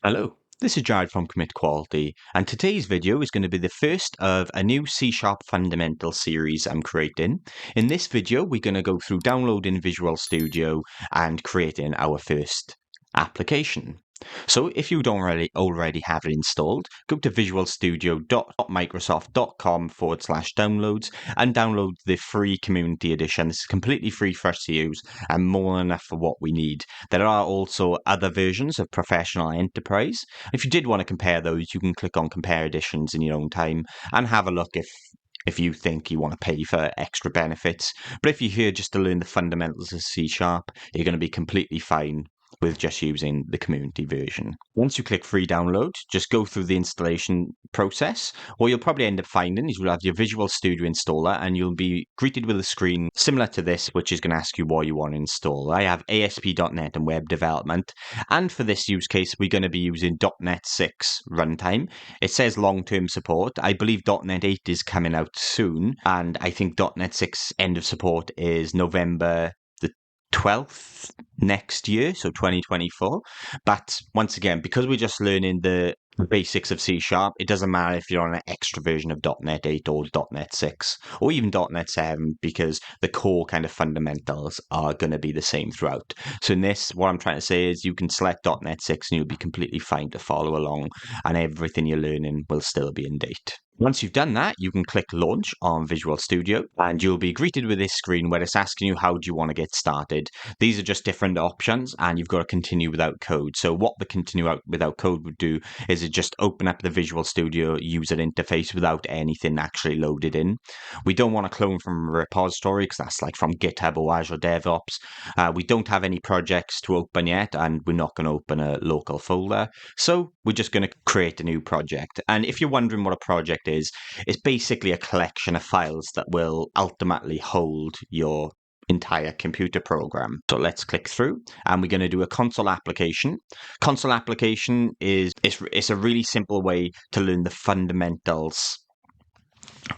Hello, this is Jared from Commit Quality, and today's video is going to be the first of a new C# fundamental series I'm creating. In this video, we're going to go through downloading Visual Studio and creating our first application. So if you don't already have it installed, go to visualstudio.microsoft.com/downloads and download the free community edition. This is completely free for us to use and more than enough for what we need. There are also other versions of Professional Enterprise. If you did want to compare those, you can click on Compare Editions in your own time and have a look if you think you want to pay for extra benefits. But if you're here just to learn the fundamentals of C#, you're going to be completely fine with just using the community version. Once you click free download, just go through the installation process. What you'll probably end up finding is you'll have your Visual Studio installer and you'll be greeted with a screen similar to this, which is going to ask you what you want to install. I have ASP.NET and web development, and for this use case, we're going to be using .NET 6 runtime. It says long-term support. I believe .NET 8 is coming out soon, and I think .NET 6 end of support is November 12th next year, so 2024. But once again, because we're just learning the basics of C#, it doesn't matter if you're on an extra version of .NET 8 or .NET 6 or even .NET 7, because the core kind of fundamentals are going to be the same throughout. So in this, what I'm trying to say is you can select .NET 6 and you'll be completely fine to follow along, and everything you're learning will still be in date. Once you've done that, you can click Launch on Visual Studio, and you'll be greeted with this screen where it's asking you how do you want to get started. These are just different options, and you've got to continue without code. So what the continue without code would do is it just open up the Visual Studio user interface without anything actually loaded in. We don't want to clone from a repository because that's like from GitHub or Azure DevOps. We don't have any projects to open yet, and we're not going to open a local folder. So we're just going to create a new project. And if you're wondering what a project is, it's basically a collection of files that will ultimately hold your entire computer program. So let's click through, and we're going to do a console application. Console application is it's a really simple way to learn the fundamentals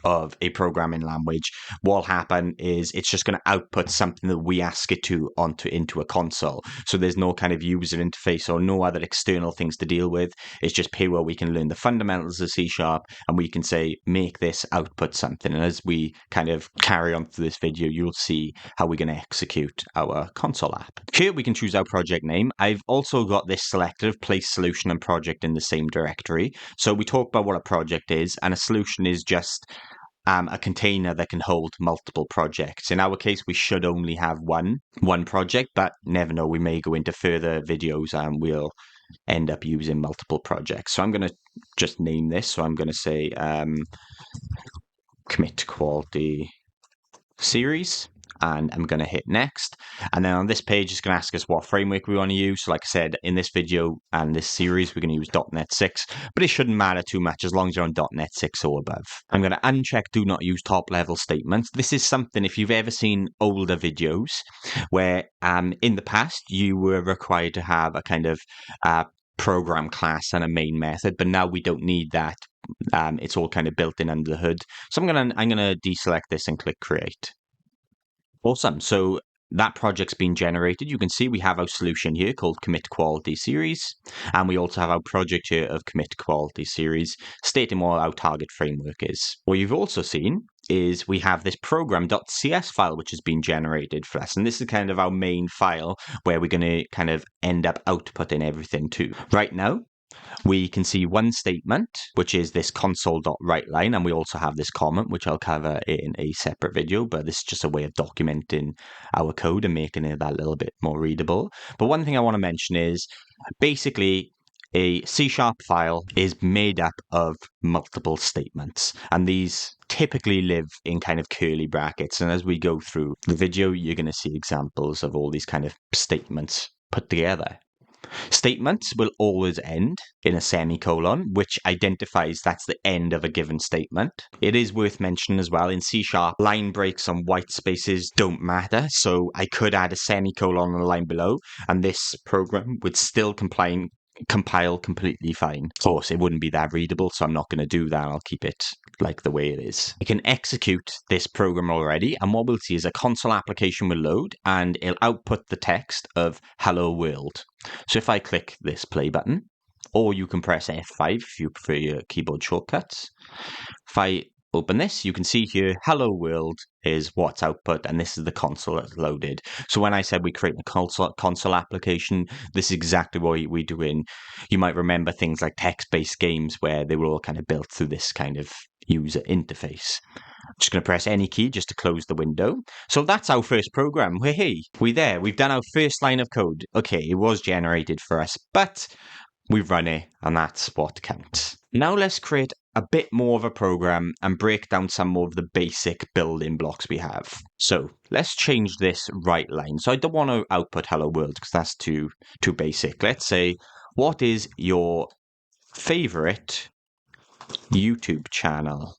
of a programming language. What'll happen is it's just going to output something that we ask it to into a console. So there's no kind of user interface or no other external things to deal with. It's just pure where we can learn the fundamentals of C# and we can say, make this output something. And as we kind of carry on through this video, you'll see how we're going to execute our console app. Here we can choose our project name. I've also got this selected of place solution and project in the same directory. So we talk about what a project is, and a solution is just a container that can hold multiple projects. In our case, we should only have one project, but never know, we may go into further videos and we'll end up using multiple projects. So I'm going to just name this. So I'm going to say Commit Quality Series, and I'm going to hit next. And then on this page, it's going to ask us what framework we want to use. So like I said, in this video and this series, we're going to use .NET 6, but it shouldn't matter too much as long as you're on .NET 6 or above. I'm going to uncheck do not use top level statements. This is something, if you've ever seen older videos where in the past you were required to have a kind of program class and a main method, but now we don't need that. It's all kind of built in under the hood. So I'm gonna deselect this and click create. Awesome. So that project's been generated. You can see we have our solution here called Commit Quality Series, and we also have our project here of Commit Quality Series, stating what our target framework is. What you've also seen is we have this program.cs file which has been generated for us, and this is kind of our main file where we're going to kind of end up outputting everything to. Right now, we can see one statement, which is this console.writeLine, and we also have this comment, which I'll cover in a separate video, but this is just a way of documenting our code and making it that little bit more readable. But one thing I want to mention is basically a C# file is made up of multiple statements, and these typically live in kind of curly brackets. And as we go through the video, you're going to see examples of all these kind of statements put together. Statements will always end in a semicolon, which identifies that's the end of a given statement. It is worth mentioning as well, in C#, line breaks and white spaces don't matter, so I could add a semicolon on the line below, and this program would still compile completely fine. Of course, it wouldn't be that readable, so I'm not going to do that. I'll keep it like the way it is. I can execute this program already, and what we'll see is a console application will load, and it'll output the text of hello world. So if I click this play button, or you can press F5 if you prefer your keyboard shortcuts. If I open this, you can see here, hello world is what's output, and this is the console that's loaded. So when I said we create a console application, this is exactly what we do in. You might remember things like text-based games where they were all kind of built through this kind of user interface. I'm just going to press any key just to close the window. So that's our first program. Hey, we've done our first line of code. Okay, it was generated for us, but we've run it, and that's what counts. Now let's create a bit more of a program and break down some more of the basic building blocks we have. So let's change this right line. So I don't want to output hello world because that's too basic. Let's say, what is your favorite YouTube channel?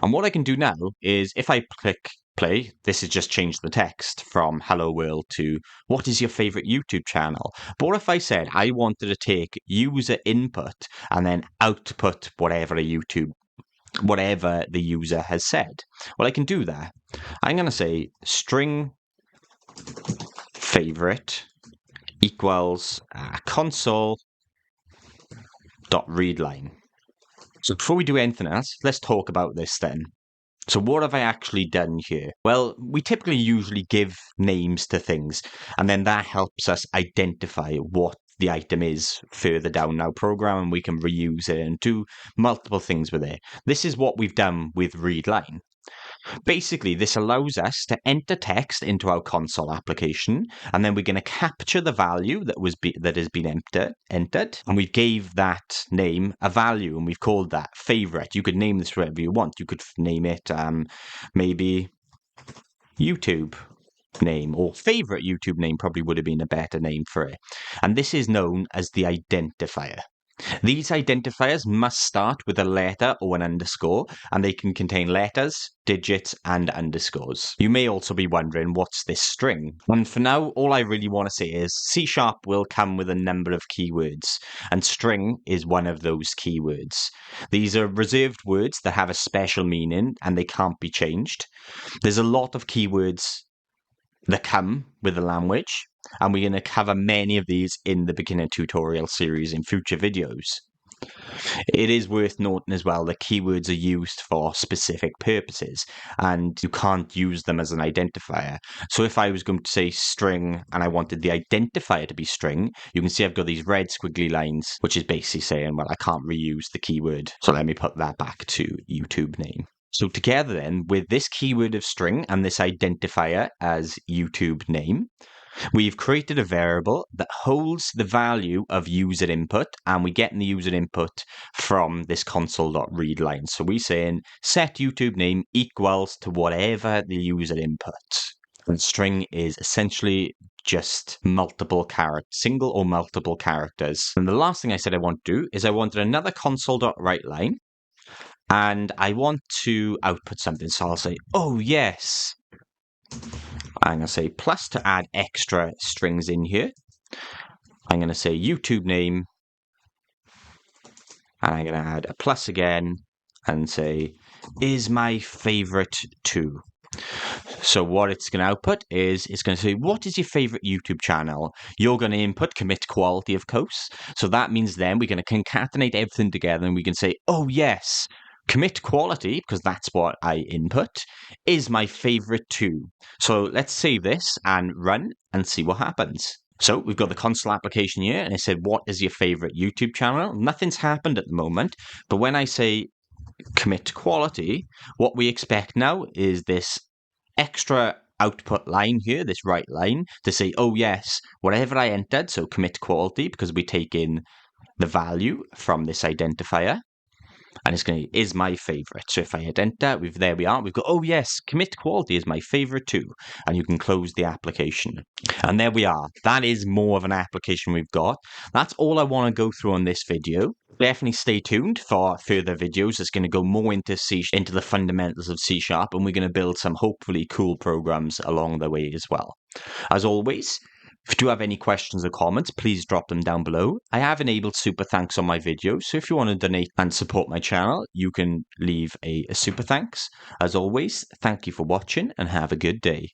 And what I can do now is if I click play, this has just changed the text from hello world to what is your favorite YouTube channel? But what if I said I wanted to take user input and then output whatever the user has said? Well, I can do that. I'm going to say string favorite equals console.readline. So before we do anything else, let's talk about this then. So what have I actually done here? Well, we typically usually give names to things, and then that helps us identify what the item is further down our program, and we can reuse it and do multiple things with it. This is what we've done with readline. Basically, this allows us to enter text into our console application, and then we're going to capture the value that has been entered, and we gave that name a value, and we've called that favorite. You could name this whatever you want. You could name it maybe YouTube name, or favorite YouTube name probably would have been a better name for it. And this is known as the identifier. These identifiers must start with a letter or an underscore, and they can contain letters, digits, and underscores. You may also be wondering, what's this string? And for now, all I really want to say is C# will come with a number of keywords, and string is one of those keywords. These are reserved words that have a special meaning, and they can't be changed. There's a lot of keywords that come with the language, and we're going to cover many of these in the beginner tutorial series in future videos. It is worth noting as well that keywords are used for specific purposes, and you can't use them as an identifier. So if I was going to say string and I wanted the identifier to be string, you can see I've got these red squiggly lines, which is basically saying, well, I can't reuse the keyword. So let me put that back to YouTube name. So together then, with this keyword of string and this identifier as YouTube name, we've created a variable that holds the value of user input, and we get the user input from this console.readline. So we're saying set YouTube name equals to whatever the user input. And string is essentially just single or multiple characters. And the last thing I said I want to do is I wanted another console.writeLine, and I want to output something. So I'll say, oh yes. I'm going to say plus to add extra strings in here. I'm going to say YouTube name, and I'm going to add a plus again and say is my favorite too. So what it's going to output is it's going to say, what is your favorite YouTube channel? You're going to input commit quality, of course. So that means then we're going to concatenate everything together, and we can say, oh yes, commit quality, because that's what I input, is my favorite too. So let's save this and run and see what happens. So we've got the console application here, and it said, what is your favorite YouTube channel? Nothing's happened at the moment, but when I say commit quality, what we expect now is this extra output line here, this right line, to say, oh yes, whatever I entered, so commit quality, because we take in the value from this identifier, and it's going to is my favorite. So if I hit enter, there we are. We've got, oh yes, commit quality is my favorite too. And you can close the application. And there we are. That is more of an application we've got. That's all I want to go through on this video. Definitely stay tuned for further videos. It's going to go more into the fundamentals of C#, and we're going to build some hopefully cool programs along the way as well. As always, if you do have any questions or comments, please drop them down below. I have enabled super thanks on my videos, so if you want to donate and support my channel, you can leave a super thanks. As always, thank you for watching and have a good day.